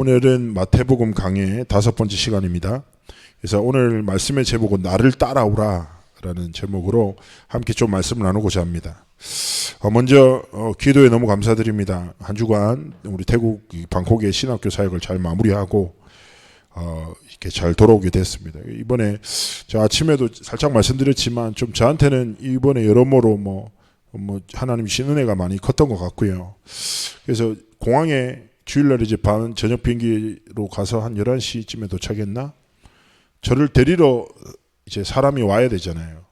오늘은 마태복음 강의 5번째 시간입니다. 그래서 오늘 말씀의 제목은 나를 따라오라 라는 제목으로 함께 좀 말씀을 나누고자 합니다. 먼저 기도에 너무 감사드립니다. 한 주간 우리 태국 방콕의 신학교 사역을 잘 마무리하고 이렇게 잘 돌아오게 됐습니다. 이번에 제가 아침에도 살짝 말씀드렸지만 좀 저한테는 이번에 여러모로 뭐 하나님 주신 은혜가 많이 컸던 것 같고요. 그래서 공항에 주일날 이제 저녁 비행기로 가서 한 11시쯤에 도착했나? 저를 데리러 이제 사람이 와야 되잖아요.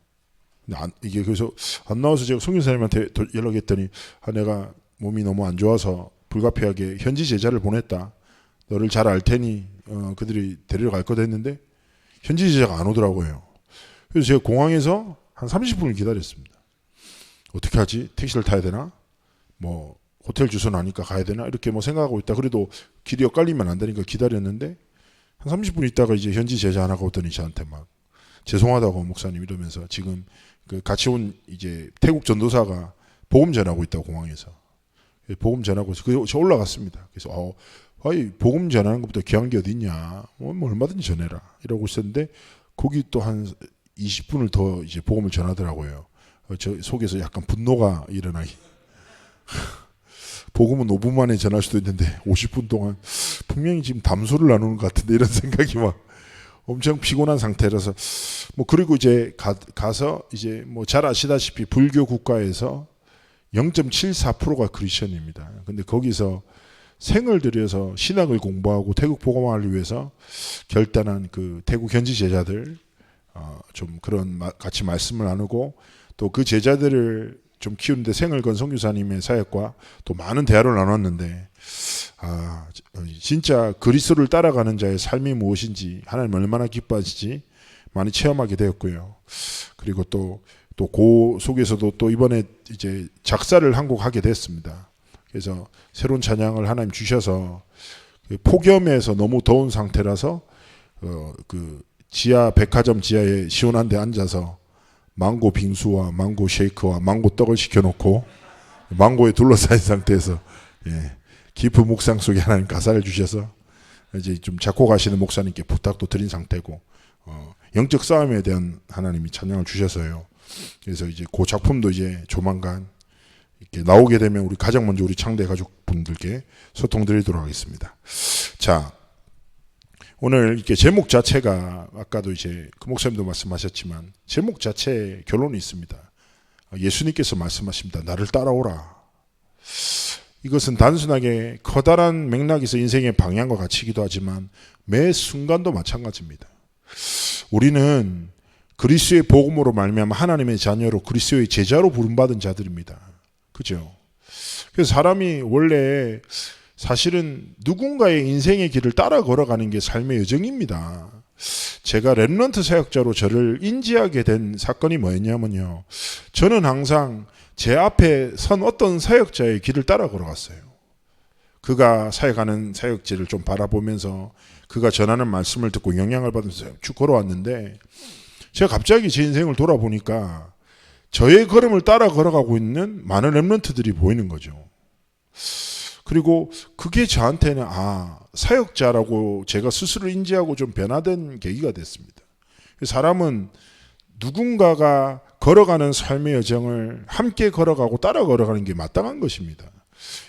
이게 그래서 안 나와서 제가 송교사님한테 연락했더니 내가 몸이 너무 안 좋아서 불가피하게 현지 제자를 보냈다. 너를 잘 알 테니 그들이 데리러 갈 거다 했는데 현지 제자가 안 오더라고요. 그래서 제가 공항에서 한 30분을 기다렸습니다. 어떻게 하지? 택시를 타야 되나? 호텔 주소는 아니까 가야 되나? 이렇게 생각하고 있다. 그래도 길이 엇갈리면 안 되니까 기다렸는데 한 30분 있다가 이제 현지 제자 하나가 오더니 저한테 막 죄송하다고 목사님 이러면서 지금 그 같이 온 이제 태국 전도사가 복음 전하고 있다고 공항에서 복음 전하고 있어. 저 올라갔습니다. 그래서 복음 전하는 것보다 귀한 게 어디 있냐? 얼마든지 전해라 이러고 있었는데 거기 또 한 20분을 더 이제 복음을 전하더라고요. 저 속에서 약간 분노가 일어나기. 복음은 5분 만에 전할 수도 있는데 50분 동안 분명히 지금 담소를 나누는 것 같은데 이런 생각이 막 엄청 피곤한 상태라서 그리고 이제 가서 이제 잘 아시다시피 불교 국가에서 0.74%가 크리스천입니다. 근데 거기서 생을 들여서 신학을 공부하고 태국 복음화를 위해서 결단한 그 태국 현지 제자들 좀 그런 같이 말씀을 나누고 또 그 제자들을 좀 키우는데 생을 건 선교사님의 사역과 또 많은 대화를 나눴는데 진짜 그리스도를 따라가는 자의 삶이 무엇인지 하나님 얼마나 기뻐하시지 많이 체험하게 되었고요. 그리고 또 그 속에서도 또 이번에 이제 작사를 한 곡 하게 됐습니다. 그래서 새로운 찬양을 하나님 주셔서 폭염에서 너무 더운 상태라서 그 백화점 지하에 시원한 데 앉아서 망고 빙수와 망고 쉐이크와 망고 떡을 시켜놓고 망고에 둘러싸인 상태에서 깊은 묵상 속에 하나님 가사를 주셔서 이제 좀 작곡하시는 목사님께 부탁도 드린 상태고 영적 싸움에 대한 하나님이 찬양을 주셔서요. 그래서 이제 그 작품도 이제 조만간 이렇게 나오게 되면 우리 가장 먼저 우리 창대 가족분들께 소통드리도록 하겠습니다. 자, 오늘 이렇게 제목 자체가 아까도 이제 그 목사님도 말씀하셨지만 제목 자체에 결론이 있습니다. 예수님께서 말씀하십니다. 나를 따라오라. 이것은 단순하게 커다란 맥락에서 인생의 방향과 가치이기도 하지만 매 순간도 마찬가지입니다. 우리는 그리스도의 복음으로 말미암아 하나님의 자녀로 그리스도의 제자로 부름받은 자들입니다. 그죠? 그래서 사람이 원래 사실은 누군가의 인생의 길을 따라 걸어가는 게 삶의 여정입니다. 제가 렘넌트 사역자로 저를 인지하게 된 사건이 뭐였냐면요. 저는 항상 제 앞에 선 어떤 사역자의 길을 따라 걸어갔어요. 그가 사역하는 사역지를 좀 바라보면서 그가 전하는 말씀을 듣고 영향을 받으면서 쭉 걸어왔는데 제가 갑자기 제 인생을 돌아보니까 저의 걸음을 따라 걸어가고 있는 많은 렘넌트들이 보이는 거죠. 그리고 그게 저한테는 사역자라고 제가 스스로 인지하고 좀 변화된 계기가 됐습니다. 사람은 누군가가 걸어가는 삶의 여정을 함께 걸어가고 따라 걸어가는 게 마땅한 것입니다.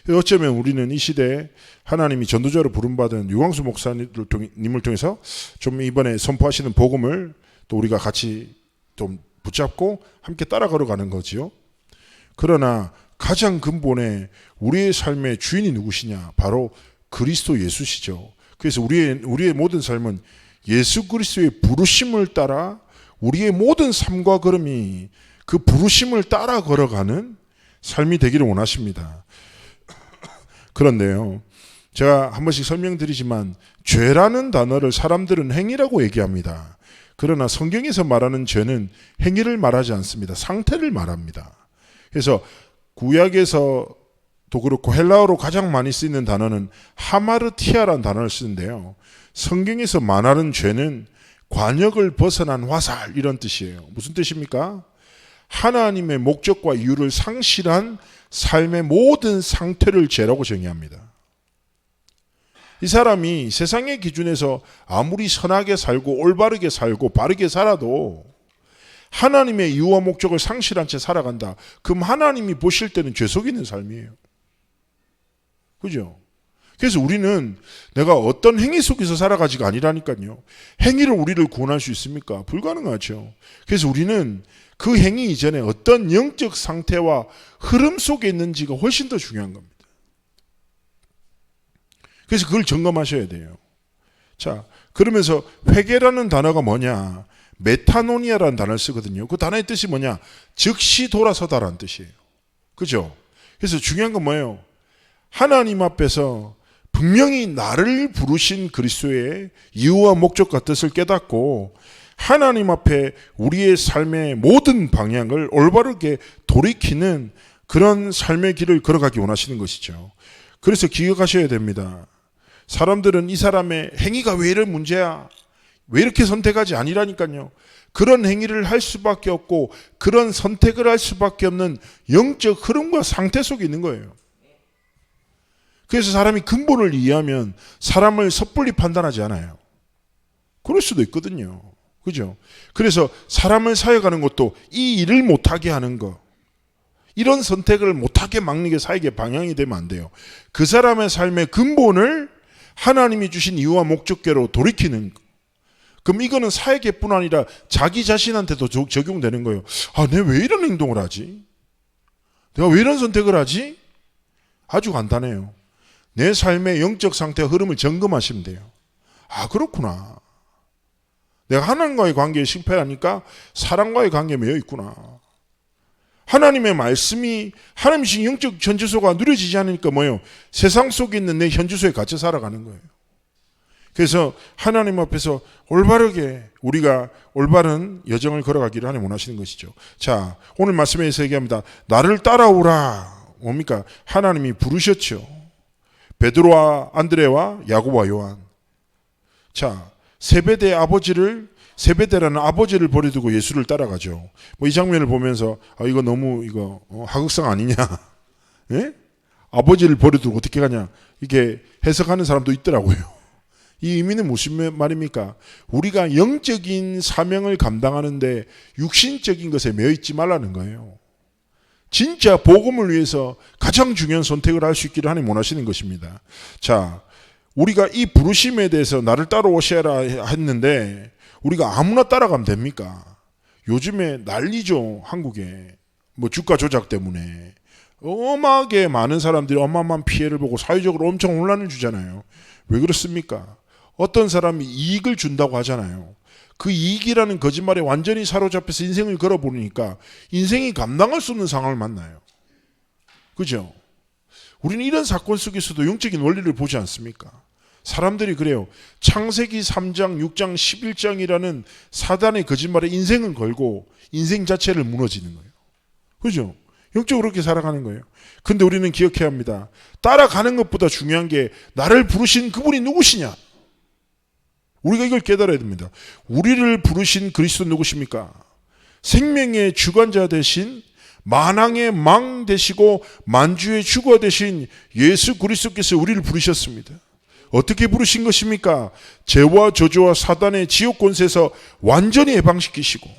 어쩌면 우리는 이 시대에 하나님이 전도자로 부름받은 유광수 목사님을 통해서 좀 이번에 선포하시는 복음을 또 우리가 같이 좀 붙잡고 함께 따라 걸어가는 거지요. 그러나 가장 근본에 우리의 삶의 주인이 누구시냐? 바로 그리스도 예수시죠. 그래서 우리의 모든 삶은 예수 그리스도의 부르심을 따라 우리의 모든 삶과 걸음이 그 부르심을 따라 걸어가는 삶이 되기를 원하십니다. 그런데요, 제가 한 번씩 설명드리지만 죄라는 단어를 사람들은 행위라고 얘기합니다. 그러나 성경에서 말하는 죄는 행위를 말하지 않습니다. 상태를 말합니다. 그래서 구약에서도 그렇고 헬라어로 가장 많이 쓰이는 단어는 하마르티아라는 단어를 쓰는데요. 성경에서 말하는 죄는 관역을 벗어난 화살 이런 뜻이에요. 무슨 뜻입니까? 하나님의 목적과 이유를 상실한 삶의 모든 상태를 죄라고 정의합니다. 이 사람이 세상의 기준에서 아무리 선하게 살고 올바르게 살고 바르게 살아도 하나님의 이유와 목적을 상실한 채 살아간다. 그럼 하나님이 보실 때는 죄 속이는 삶이에요. 그죠? 그래서 우리는 내가 어떤 행위 속에서 살아가지가 아니라니까요. 행위로 우리를 구원할 수 있습니까? 불가능하죠. 그래서 우리는 그 행위 이전에 어떤 영적 상태와 흐름 속에 있는지가 훨씬 더 중요한 겁니다. 그래서 그걸 점검하셔야 돼요. 자, 그러면서 회개라는 단어가 뭐냐? 메타노니아라는 단어를 쓰거든요. 그 단어의 뜻이 뭐냐? 즉시 돌아서다라는 뜻이에요. 그죠? 그래서 중요한 건 뭐예요? 하나님 앞에서 분명히 나를 부르신 그리스도의 이유와 목적과 뜻을 깨닫고 하나님 앞에 우리의 삶의 모든 방향을 올바르게 돌이키는 그런 삶의 길을 걸어가기 원하시는 것이죠. 그래서 기억하셔야 됩니다. 사람들은 이 사람의 행위가 왜 이런 문제야? 왜 이렇게 선택하지 아니라니까요. 그런 행위를 할 수밖에 없고 그런 선택을 할 수밖에 없는 영적 흐름과 상태 속에 있는 거예요. 그래서 사람이 근본을 이해하면 사람을 섣불리 판단하지 않아요. 그럴 수도 있거든요. 그죠? 그래서 사람을 사역하는 것도 이 일을 못하게 하는 거, 이런 선택을 못하게 막는 게 사역의 방향이 되면 안 돼요. 그 사람의 삶의 근본을 하나님이 주신 이유와 목적대로 돌이키는 거. 그럼 이거는 사역뿐 아니라 자기 자신한테도 적용되는 거예요. 아, 내가 왜 이런 행동을 하지? 내가 왜 이런 선택을 하지? 아주 간단해요. 내 삶의 영적 상태와 흐름을 점검하시면 돼요. 아, 그렇구나. 내가 하나님과의 관계에 실패하니까 사람과의 관계에 매여 있구나. 하나님의 말씀이 하나님이신 영적 현주소가 누려지지 않으니까 뭐예요? 세상 속에 있는 내 현주소에 갇혀 살아가는 거예요. 그래서 하나님 앞에서 올바르게 우리가 올바른 여정을 걸어가기를 하나님 원하시는 것이죠. 자, 오늘 말씀에서 얘기합니다. 나를 따라오라. 뭡니까? 하나님이 부르셨죠. 베드로와 안드레와 야고보와 요한. 자, 세베대라는 아버지를 버려두고 예수를 따라가죠. 뭐 이 장면을 보면서 이거 너무 하극상 아니냐? 예? 아버지를 버려두고 어떻게 가냐? 이게 해석하는 사람도 있더라고요. 이 의미는 무슨 말입니까? 우리가 영적인 사명을 감당하는데 육신적인 것에 매여 있지 말라는 거예요. 진짜 복음을 위해서 가장 중요한 선택을 할 수 있기를 하나님 원하시는 것입니다. 자, 우리가 이 부르심에 대해서 나를 따라오셔라 했는데 우리가 아무나 따라가면 됩니까? 요즘에 난리죠. 한국에. 뭐 주가 조작 때문에 어마하게 많은 사람들이 어마어마한 피해를 보고 사회적으로 엄청 혼란을 주잖아요. 왜 그렇습니까? 어떤 사람이 이익을 준다고 하잖아요. 그 이익이라는 거짓말에 완전히 사로잡혀서 인생을 걸어보니까 인생이 감당할 수 없는 상황을 만나요. 그죠? 우리는 이런 사건 속에서도 영적인 원리를 보지 않습니까? 사람들이 그래요. 창세기 3장, 6장, 11장이라는 사단의 거짓말에 인생을 걸고 인생 자체를 무너지는 거예요. 그죠? 영적으로 그렇게 살아가는 거예요. 근데 우리는 기억해야 합니다. 따라가는 것보다 중요한 게 나를 부르신 그분이 누구시냐? 우리가 이걸 깨달아야 됩니다. 우리를 부르신 그리스도 누구십니까? 생명의 주관자 되신 만왕의 망 되시고 만주의 주가 되신 예수 그리스도께서 우리를 부르셨습니다. 어떻게 부르신 것입니까? 죄와 저주와 사단의 지옥 권세에서 완전히 해방시키시고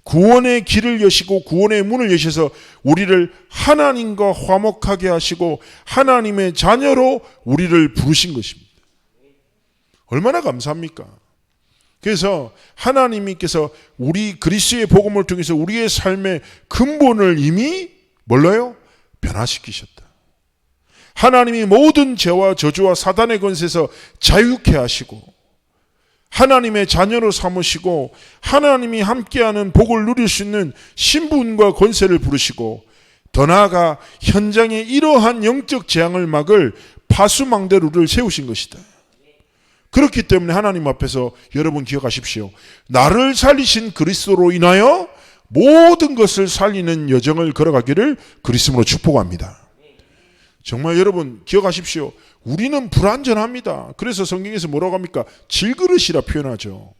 구원의 길을 여시고 구원의 문을 여셔서 우리를 하나님과 화목하게 하시고 하나님의 자녀로 우리를 부르신 것입니다. 얼마나 감사합니까? 그래서 하나님께서 우리 그리스도의 복음을 통해서 우리의 삶의 근본을 이미 뭘로요? 변화시키셨다. 하나님이 모든 죄와 저주와 사단의 권세에서 자유케 하시고 하나님의 자녀로 삼으시고 하나님이 함께하는 복을 누릴 수 있는 신분과 권세를 부르시고 더 나아가 현장에 이러한 영적 재앙을 막을 파수망대루를 세우신 것이다. 그렇기 때문에 하나님 앞에서 여러분 기억하십시오. 나를 살리신 그리스도로 인하여 모든 것을 살리는 여정을 걸어가기를 그리스도로 축복합니다. 정말 여러분 기억하십시오. 우리는 불완전합니다. 그래서 성경에서 뭐라고 합니까? 질그릇이라 표현하죠.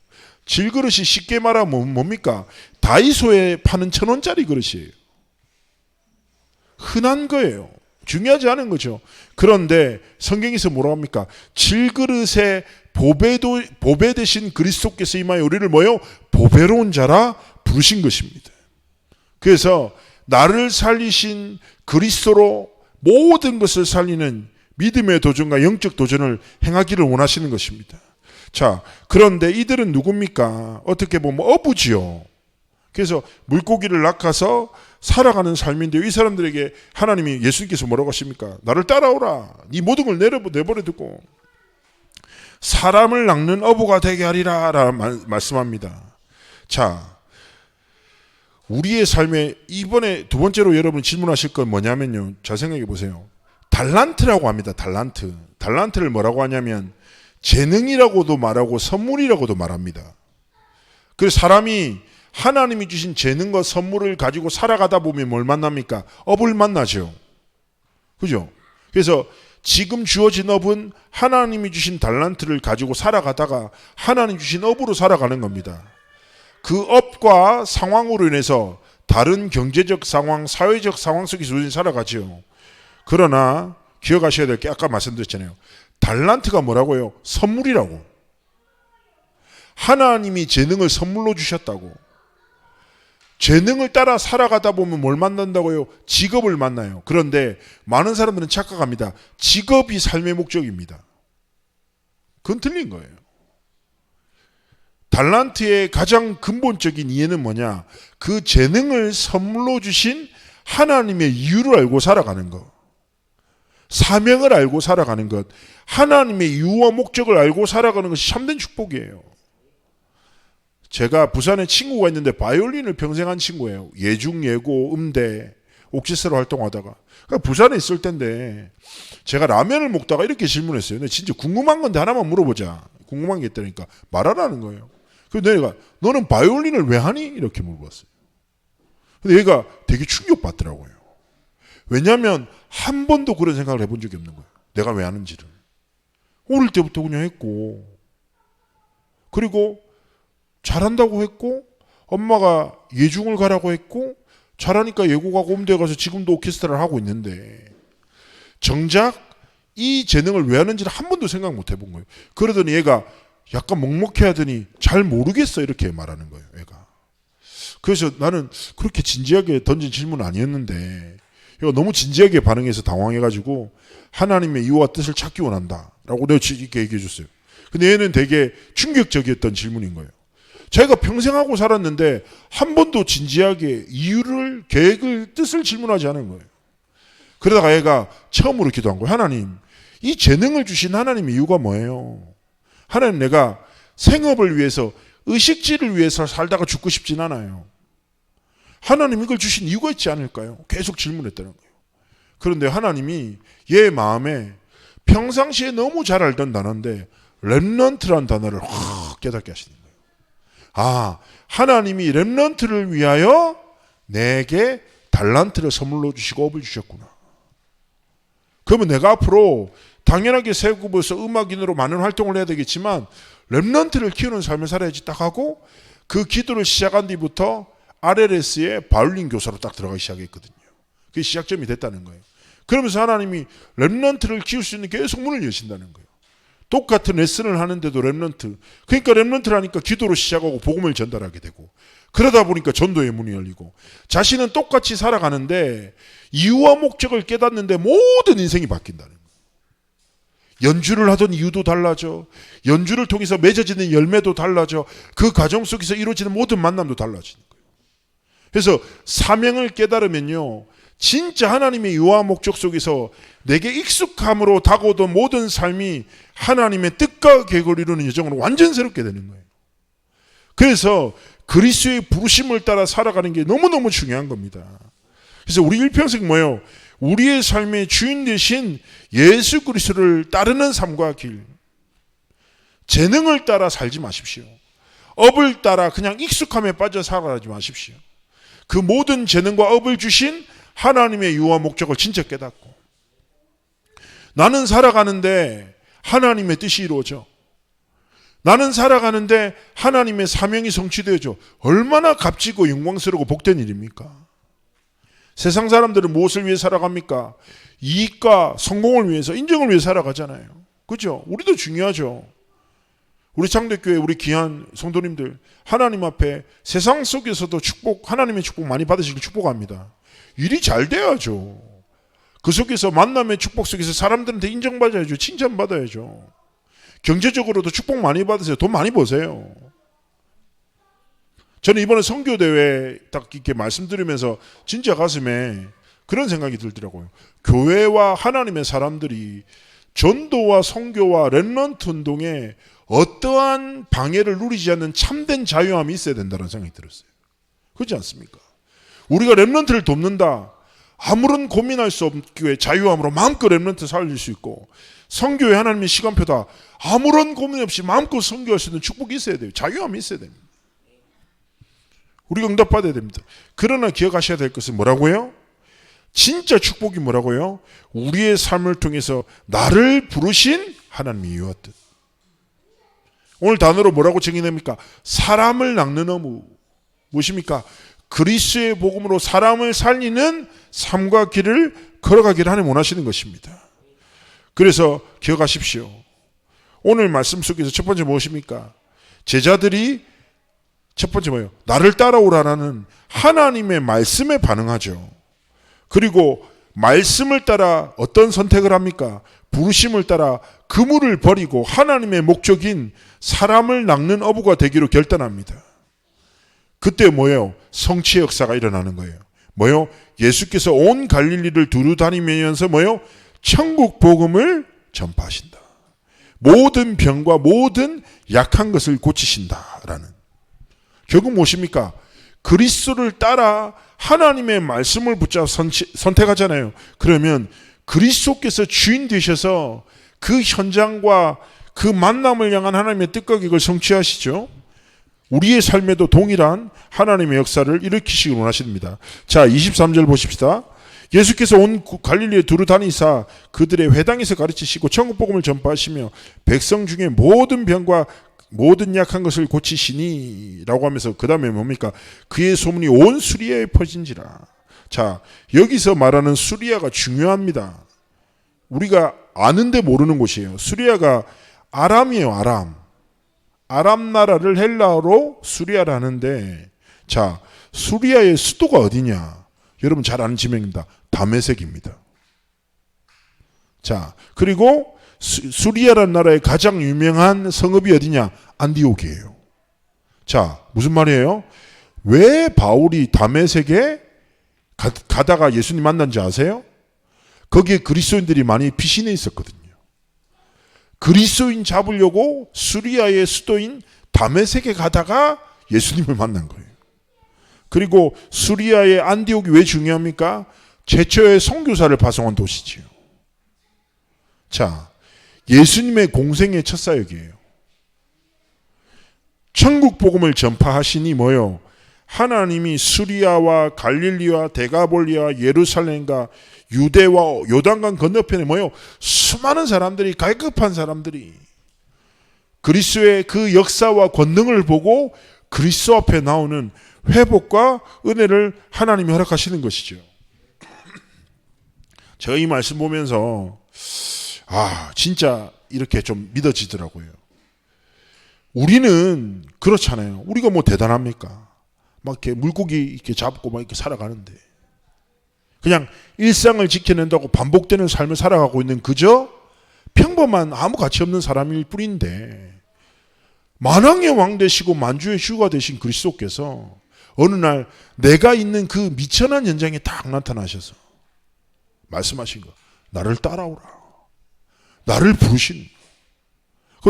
질그릇이 쉽게 말하면 뭡니까? 다이소에 파는 1,000원짜리 그릇이에요. 흔한 거예요. 중요하지 않은 거죠. 그런데 성경에서 뭐라고 합니까? 질그릇에 보배 되신 그리스도께서 임하여 우리를 뭐요? 보배로운 자라 부르신 것입니다. 그래서 나를 살리신 그리스도로 모든 것을 살리는 믿음의 도전과 영적 도전을 행하기를 원하시는 것입니다. 자, 그런데 이들은 누굽니까? 어떻게 보면 어부지요. 그래서 물고기를 낚아서 살아가는 삶인데요. 이 사람들에게 하나님이, 예수님께서 뭐라고 하십니까? 나를 따라오라. 네 모든 걸 내버려 두고 사람을 낚는 어부가 되게 하리라 라는 말씀합니다. 자, 우리의 삶에 이번에 두 번째로 여러분 질문하실 건 뭐냐면요. 잘 생각해 보세요. 달란트라고 합니다. 달란트. 달란트를 뭐라고 하냐면 재능이라고도 말하고 선물이라고도 말합니다. 그래서 사람이 하나님이 주신 재능과 선물을 가지고 살아가다 보면 뭘 만납니까? 업을 만나죠. 그죠? 그래서 지금 주어진 업은 하나님이 주신 달란트를 가지고 살아가다가 하나님 주신 업으로 살아가는 겁니다. 그 업과 상황으로 인해서 다른 경제적 상황, 사회적 상황 속에서 우리는 살아가죠. 그러나 기억하셔야 될 게 아까 말씀드렸잖아요. 달란트가 뭐라고요? 선물이라고. 하나님이 재능을 선물로 주셨다고. 재능을 따라 살아가다 보면 뭘 만난다고요? 직업을 만나요. 그런데 많은 사람들은 착각합니다. 직업이 삶의 목적입니다. 그건 틀린 거예요. 달란트의 가장 근본적인 이해는 뭐냐? 그 재능을 선물로 주신 하나님의 이유를 알고 살아가는 것. 사명을 알고 살아가는 것. 하나님의 이유와 목적을 알고 살아가는 것이 참된 축복이에요. 제가 부산에 친구가 있는데 바이올린을 평생 한 친구예요. 예중, 예고, 음대, 옥시스로 활동하다가. 그러니까 부산에 있을 때인데 제가 라면을 먹다가 이렇게 질문했어요. 근데 진짜 궁금한 건데 하나만 물어보자. 궁금한 게 있다니까 말하라는 거예요. 그래서 내가 너는 바이올린을 왜 하니? 이렇게 물어봤어요. 근데 얘가 되게 충격받더라고요. 왜냐하면 한 번도 그런 생각을 해본 적이 없는 거예요. 내가 왜 하는지를. 어릴 때부터 그냥 했고 그리고 잘한다고 했고 엄마가 예중을 가라고 했고 잘하니까 예고 가고 음대 가서 지금도 오케스트라를 하고 있는데 정작 이 재능을 왜 하는지를 한 번도 생각 못 해본 거예요. 그러더니 얘가 약간 먹먹해 하더니 잘 모르겠어 이렇게 말하는 거예요. 얘가. 그래서 나는 그렇게 진지하게 던진 질문은 아니었는데 얘가 너무 진지하게 반응해서 당황해가지고 하나님의 이유와 뜻을 찾기 원한다 라고 내가 이렇게 얘기해 줬어요. 근데 얘는 되게 충격적이었던 질문인 거예요. 자기가 평생 하고 살았는데 한 번도 진지하게 이유를, 계획을, 뜻을 질문하지 않은 거예요. 그러다가 얘가 처음으로 기도한 거예요. 하나님, 이 재능을 주신 하나님의 이유가 뭐예요? 하나님, 내가 생업을 위해서, 의식지를 위해서 살다가 죽고 싶진 않아요. 하나님 이걸 주신 이유가 있지 않을까요? 계속 질문했다는 거예요. 그런데 하나님이 얘 마음에 평상시에 너무 잘 알던 단어인데 렘넌트라는 단어를 확 깨닫게 하시는 거예요. 아, 하나님이 렘넌트를 위하여 내게 달란트를 선물로 주시고 업을 주셨구나. 그러면 내가 앞으로 당연하게 세국에서 음악인으로 많은 활동을 해야 되겠지만 렘넌트를 키우는 삶을 살아야지 딱 하고 그 기도를 시작한 뒤부터 RLS의 바이올린 교사로 딱 들어가기 시작했거든요. 그게 시작점이 됐다는 거예요. 그러면서 하나님이 렘넌트를 키울 수 있는 계속 문을 여신다는 거예요. 똑같은 레슨을 하는데도 렘넌트. 그러니까 렘넌트를 하니까 기도로 시작하고 복음을 전달하게 되고 그러다 보니까 전도의 문이 열리고 자신은 똑같이 살아가는데 이유와 목적을 깨닫는데 모든 인생이 바뀐다는 거예요. 연주를 하던 이유도 달라져. 연주를 통해서 맺어지는 열매도 달라져. 그 과정 속에서 이루어지는 모든 만남도 달라지는 거예요. 그래서 사명을 깨달으면요. 진짜 하나님의 이유와 목적 속에서 내게 익숙함으로 다가오던 모든 삶이 하나님의 뜻과 계획을 이루는 여정으로 완전 새롭게 되는 거예요. 그래서 그리스도의 부르심을 따라 살아가는 게 너무너무 중요한 겁니다. 그래서 우리 일평생 뭐예요? 우리의 삶의 주인 되신 예수 그리스도를 따르는 삶과 길. 재능을 따라 살지 마십시오. 업을 따라 그냥 익숙함에 빠져 살아가지 마십시오. 그 모든 재능과 업을 주신 하나님의 이유와 목적을 진짜 깨닫고 나는 살아가는데 하나님의 뜻이 이루어져. 나는 살아가는데 하나님의 사명이 성취되어져. 얼마나 값지고 영광스럽고 복된 일입니까? 세상 사람들은 무엇을 위해 살아갑니까? 이익과 성공을 위해서, 인정을 위해 살아가잖아요. 그죠? 우리도 중요하죠. 우리 창대교회 우리 귀한 성도님들 하나님 앞에 세상 속에서도 축복, 하나님의 축복 많이 받으시길 축복합니다. 일이 잘 돼야죠. 그 속에서 만남의 축복 속에서 사람들한테 인정받아야죠. 칭찬받아야죠. 경제적으로도 축복 많이 받으세요. 돈 많이 버세요. 저는 이번에 선교대회 딱 이렇게 말씀드리면서 진짜 가슴에 그런 생각이 들더라고요. 교회와 하나님의 사람들이 전도와 선교와 렘넌트 운동에 어떠한 방해를 누리지 않는 참된 자유함이 있어야 된다는 생각이 들었어요. 그렇지 않습니까? 우리가 렘넌트를 돕는다. 아무런 고민할 수 없게 자유함으로 마음껏 렘넌트 살릴 수 있고, 선교에 하나님의 시간표다. 아무런 고민 없이 마음껏 선교할 수 있는 축복이 있어야 돼요. 자유함이 있어야 됩니다. 우리가 응답받아야 됩니다. 그러나 기억하셔야 될 것은 뭐라고요? 진짜 축복이 뭐라고요? 우리의 삶을 통해서 나를 부르신 하나님이 이루었듯. 오늘 단어로 뭐라고 정의됩니까? 사람을 낚는 어무. 무엇입니까? 그리스도의 복음으로 사람을 살리는 삶과 길을 걸어가기를 하나님 원하시는 것입니다. 그래서 기억하십시오. 오늘 말씀 속에서 첫 번째 무엇입니까? 제자들이 첫 번째 뭐예요? 나를 따라오라는 하나님의 말씀에 반응하죠. 그리고 말씀을 따라 어떤 선택을 합니까? 부르심을 따라 그물을 버리고 하나님의 목적인 사람을 낚는 어부가 되기로 결단합니다. 그때 뭐예요? 성취의 역사가 일어나는 거예요. 뭐예요? 예수께서 온 갈릴리를 두루 다니면서 뭐예요? 천국 복음을 전파하신다. 모든 병과 모든 약한 것을 고치신다라는. 결국 무엇입니까? 그리스도를 따라 하나님의 말씀을 붙잡아 선택하잖아요. 그러면 그리스도께서 주인 되셔서 그 현장과 그 만남을 향한 하나님의 뜻과 계획을 성취하시죠. 우리의 삶에도 동일한 하나님의 역사를 일으키시길 원하십니다. 자, 23절 보십시다. 예수께서 온 갈릴리에 두루 다니사 그들의 회당에서 가르치시고 천국 복음을 전파하시며 백성 중에 모든 병과 모든 약한 것을 고치시니 라고 하면서 그 다음에 뭡니까? 그의 소문이 온 수리아에 퍼진지라. 자, 여기서 말하는 수리아가 중요합니다. 우리가 아는데 모르는 곳이에요. 수리아가 아람이에요. 아람 나라를 헬라어로 수리아라 하는데, 자, 수리아의 수도가 어디냐? 여러분 잘 아는 지명입니다. 다메섹입니다. 자, 그리고 수리아라는 나라의 가장 유명한 성읍이 어디냐? 안디옥이에요. 자, 무슨 말이에요? 왜 바울이 다메섹에 가다가 예수님 만난지 아세요? 거기에 그리스도인들이 많이 피신해 있었거든요. 그리스도인 잡으려고 수리아의 수도인 다메섹에 가다가 예수님을 만난 거예요. 그리고 수리아의 안디옥이 왜 중요합니까? 최초의 선교사를 파송한 도시지요. 자, 예수님의 공생의 첫 사역이에요. 천국 복음을 전파하시니 뭐요? 하나님이 수리아와 갈릴리와 데가볼리아 예루살렘과 유대와 요단강 건너편에 뭐요? 수많은 사람들이, 갈급한 사람들이 그리스도의 그 역사와 권능을 보고 그리스도 앞에 나오는 회복과 은혜를 하나님이 허락하시는 것이죠. 제가 이 말씀 보면서 진짜 이렇게 좀 믿어지더라고요. 우리는 그렇잖아요. 우리가 뭐 대단합니까? 막 이렇게 물고기 이렇게 잡고 막 이렇게 살아가는데 그냥 일상을 지켜낸다고 반복되는 삶을 살아가고 있는 그저 평범한 아무 가치 없는 사람일 뿐인데, 만왕의 왕 되시고 만주의 주가 되신 그리스도께서 어느 날 내가 있는 그 미천한 현장에 딱 나타나셔서 말씀하신 거, 나를 따라오라. 나를 부르신.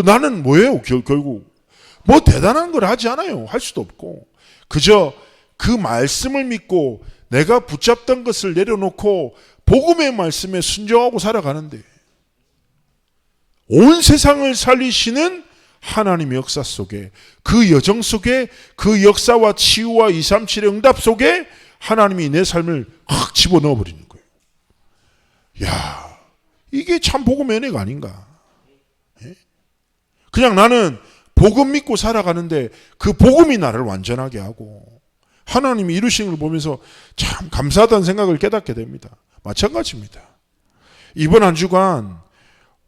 나는 뭐예요? 결국 뭐 대단한 걸 하지 않아요. 할 수도 없고 그저 그 말씀을 믿고 내가 붙잡던 것을 내려놓고 복음의 말씀에 순종하고 살아가는데, 온 세상을 살리시는 하나님의 역사 속에, 그 여정 속에, 그 역사와 치유와 237의 응답 속에 하나님이 내 삶을 확 집어넣어 버리는 거예요. 야, 이게 참 복음의 은혜가 아닌가. 그냥 나는 복음 믿고 살아가는데 그 복음이 나를 완전하게 하고 하나님이 이루신 걸 보면서 참 감사하다는 생각을 깨닫게 됩니다. 마찬가지입니다. 이번 한 주간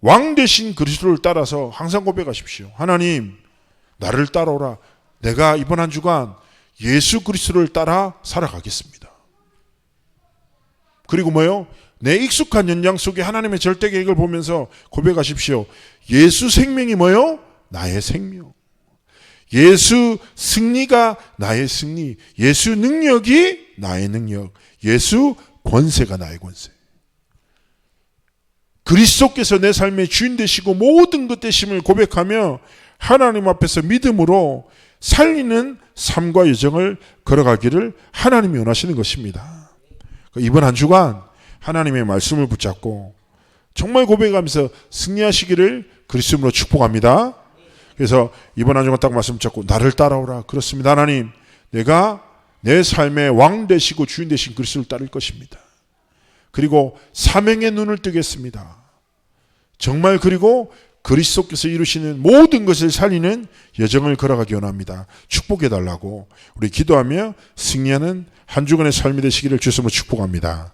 왕 대신 그리스도를 따라서 항상 고백하십시오. 하나님, 나를 따라오라. 내가 이번 한 주간 예수 그리스도를 따라 살아가겠습니다. 그리고 뭐요? 내 익숙한 연장 속에 하나님의 절대 계획을 보면서 고백하십시오. 예수 생명이 뭐요? 나의 생명. 예수 승리가 나의 승리. 예수 능력이 나의 능력. 예수 권세가 나의 권세. 그리스도께서 내 삶의 주인 되시고 모든 것 되심을 고백하며 하나님 앞에서 믿음으로 살리는 삶과 여정을 걸어가기를 하나님이 원하시는 것입니다. 이번 한 주간 하나님의 말씀을 붙잡고 정말 고백하면서 승리하시기를 그리스도로 축복합니다. 그래서 이번 한 주간 딱 말씀 붙잡고 나를 따라오라. 그렇습니다. 하나님, 내가 내 삶의 왕 되시고 주인 되신 그리스도를 따를 것입니다. 그리고 사명의 눈을 뜨겠습니다. 정말 그리고 그리스도께서 이루시는 모든 것을 살리는 여정을 걸어가기 원합니다. 축복해 달라고 우리 기도하며 승리하는 한 주간의 삶이 되시기를 주님으로 축복합니다.